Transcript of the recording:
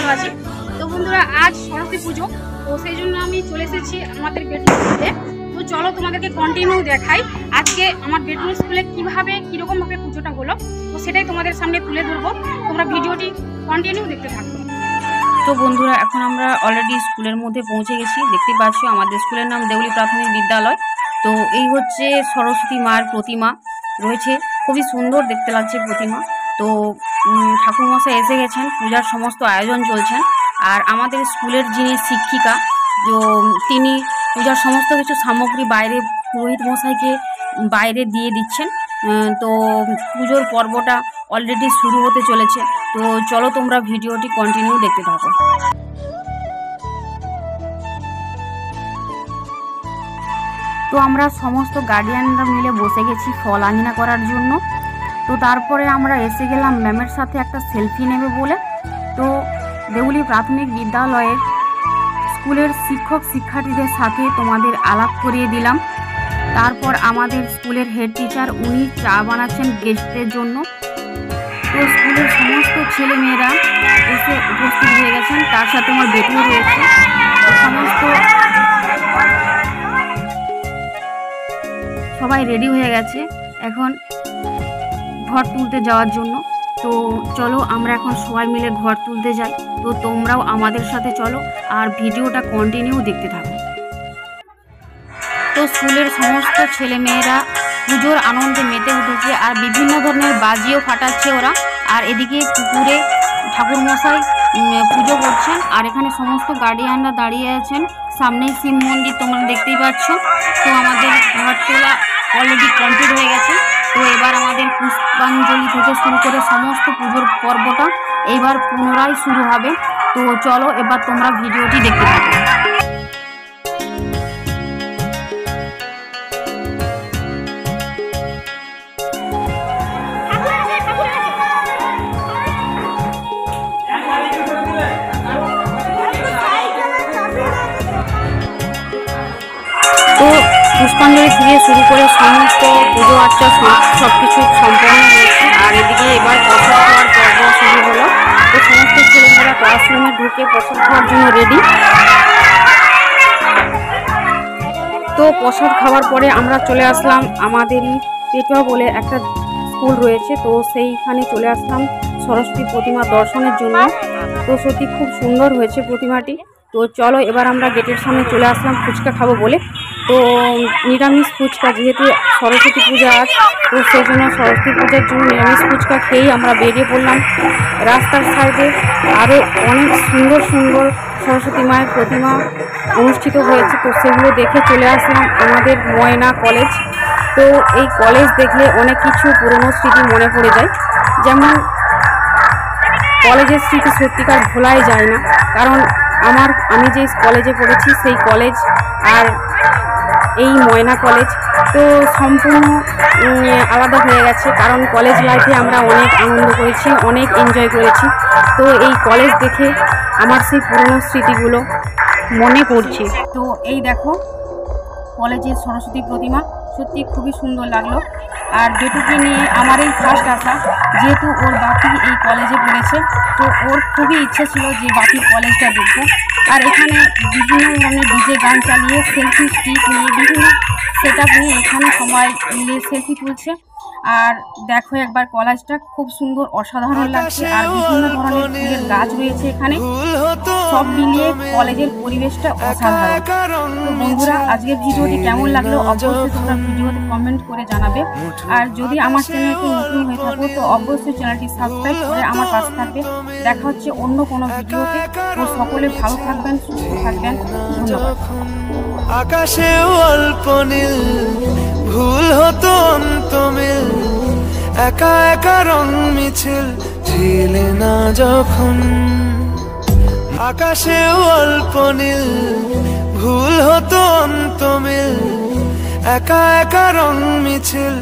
ভালো আছি। তো বন্ধুরা, আজ সরস্বতী পুজো, তো সেই জন্য আমি চলে এসেছি আমাদের বেডরুম স্কুলে। তো চলো তোমাদেরকে কন্টিনিউ দেখাই আজকে আমার বেডরুম স্কুলে কীরকমভাবে পুজোটা হলো। তো সেটাই তোমাদের সামনে তুলে ধরবো, তোমরা ভিডিওটি কন্টিনিউ দেখতে থাকো। তো বন্ধুরা, এখন আমরা অলরেডি স্কুলের মধ্যে পৌঁছে গেছি। দেখতে পাচ্ছ আমাদের স্কুলের নাম দেউলি প্রাথমিক বিদ্যালয়। তো এই হচ্ছে সরস্বতী মায়ের প্রতিমা রয়েছে, খুবই সুন্দর দেখতে লাগছে প্রতিমা। তো ঠাকুরমশাই এসে গেছেন, পূজার সমস্ত আয়োজন চলছেন। আর আমাদের স্কুলের যিনি শিক্ষিকা, তিনি পূজার সমস্ত কিছু সামগ্রী বাইরে পুরোহিত মশাইকে বাইরে দিয়ে দিচ্ছেন। তো পুজোর পর্বটা অলরেডি শুরু হতে চলেছে। তো চলো তোমরা ভিডিওটি কন্টিনিউ দেখতে থাকো। তো আমরা সমস্ত গার্ডিয়ানরা মিলে বসে গেছি ফল আঙিনা করার জন্য। তো তারপরে আমরা এসে গেলাম ম্যামের সাথে একটা সেলফি নেবে বলে। তো দেউলি প্রাথমিক বিদ্যালয়ের স্কুলের শিক্ষক শিক্ষার্থীদের সাথে তোমাদের আলাপ করিয়ে দিলাম। তারপর আমাদের স্কুলের হেড টিচার উনি চা বানাচ্ছেন গেস্টদের জন্য। তো স্কুলের সমস্ত ছেলে মেয়েরা এসে উপস্থিত হয়ে গেছেন, তার সাথে আমার বেটিও রয়েছে। সমস্ত সবাই রেডি হয়ে গেছে এখন ঘর তুলতে যাওয়ার জন্য। তো চলো আমরা এখন সবাই মিলে ঘর তুলতে যাই। তো তোমরাও আমাদের সাথে চলো আর ভিডিওটা কন্টিনিউ দেখতে থাকো। তো স্কুলের সমস্ত ছেলেমেয়েরা পুজোর আনন্দে মেতে উঠেছে আর বিভিন্ন ধরনের বাজিও ফাটাচ্ছে ওরা। আর এদিকে পুকুরে ঠাকুরমশাই পুজো করছেন আর এখানে সমস্ত গার্ডিয়ানরা দাঁড়িয়ে আছেন। সামনেই শিব মন্দির তোমরা দেখতেই পাচ্ছ। তো আমাদের ঘর তোলা অলরেডি কমপ্লিট হয়ে গেছে। তো এবার আমাদের পুষ্পাঞ্জলি থেকে শুরু করে সমস্ত পুজোর পর্বটা এবার পুনরায় শুরু হবে। তো চলো এবার তোমরা ভিডিওটি দেখতে থাকো। তো পুষ্পাঞ্জলি থেকে শুরু করে সমস্ত পুজো আর্চা সব কিছু সম্পন্ন হয়েছে। আর এদিকে এবার প্রসাদ খাওয়ার পর্ব শুরু হলো। তো সমস্ত ছেলেমেয়েরা ক্লাসরুমে ঢুকে প্রসাদ খাওয়ার জন্য রেডি। তো প্রসাদ খাওয়ার পরে আমরা চলে আসলাম আমাদেরই পেটুয়া বলে একটা স্কুল রয়েছে, তো সেইখানে চলে আসলাম সরস্বতী প্রতিমা দর্শনের জন্য। তো সত্যি খুব সুন্দর হয়েছে প্রতিমাটি। তো চলো এবার আমরা গেটের সামনে চলে আসলাম ফুচকা খাবো বলে। তো নিরামিষ ফুচকা, যেহেতু সরস্বতী পূজা আজ, তো সেই জন্য সরস্বতী পূজার জন্য নিরামিষ ফুচকা খেয়েই আমরা বেরিয়ে পড়লাম। রাস্তার সাইডে আরও অনেক সুন্দর সুন্দর সরস্বতী মায়ের প্রতিমা অনুষ্ঠিত হয়েছে, তো সেগুলো দেখে চলে আসলাম আমাদের ময়না কলেজ। তো এই কলেজ দেখলে অনেক কিছু পুরনো স্মৃতি মনে পড়ে যায়। যেমন কলেজের স্মৃতি সত্যিকার ভোলাই যায় না, কারণ আমি যে কলেজে পড়েছি সেই কলেজ আর এই ময়না কলেজ তো সম্পূর্ণ আলাদা হয়ে গেছে। কারণ কলেজ লাইফে আমরা অনেক আনন্দ করেছি, অনেক এনজয় করেছি। তো এই কলেজ দেখে আমার সেই পুরনো স্মৃতিগুলো মনে পড়ছে। তো এই দেখো কলেজের সরস্বতী প্রতিমা, সত্যি খুবই সুন্দর লাগলো। আর বেটুকে নিয়ে আমার এই ফার্স্ট আসা, যেহেতু ওর বাপি এই কলেজে পড়েছে, তো ওর খুবই ইচ্ছে ছিল যে বাপির কলেজটা দেখবো। আর এখানে বিভিন্ন ধরনের ডিজে গান চালিয়ে সেলফি স্টিক নিয়ে বিভিন্ন সেট আপ নিয়ে এখানে সবাই মিলে সেলফি তুলছে। আর দেখো একবার কলেজটা খুব সুন্দর, অসাধারণ লাগছে। আর বিভিন্ন ধরনের ফুলের গাছ রয়েছে এখানে, সব মিলিয়ে কলেজের পরিবেশটা অসাধারণ। তো বন্ধুরা, আজকের ভিডিওটি কেমন লাগলো অবশ্যই তোমরা ভিডিওতে কমেন্ট করে জানাবে। আর যদি আমার চ্যানেলকে নতুন হয়ে থাকো তো অবশ্যই চ্যানেলটি সাবস্ক্রাইব করে আমার পাশে থাকবে। দেখা হচ্ছে অন্য কোনো ভিডিওতে। তো সকলে ভালো থাকবেন, সুস্থ থাকবেন, ধন্যবাদ। আকাশে অল্প নীল, ভুল হতো অন্তমিল, একা একা রং মিছিল ঝিলে না যখন। আকাশে অল্প নীল, ভুল হতো অন্তমিল, একা একা রং মিছিল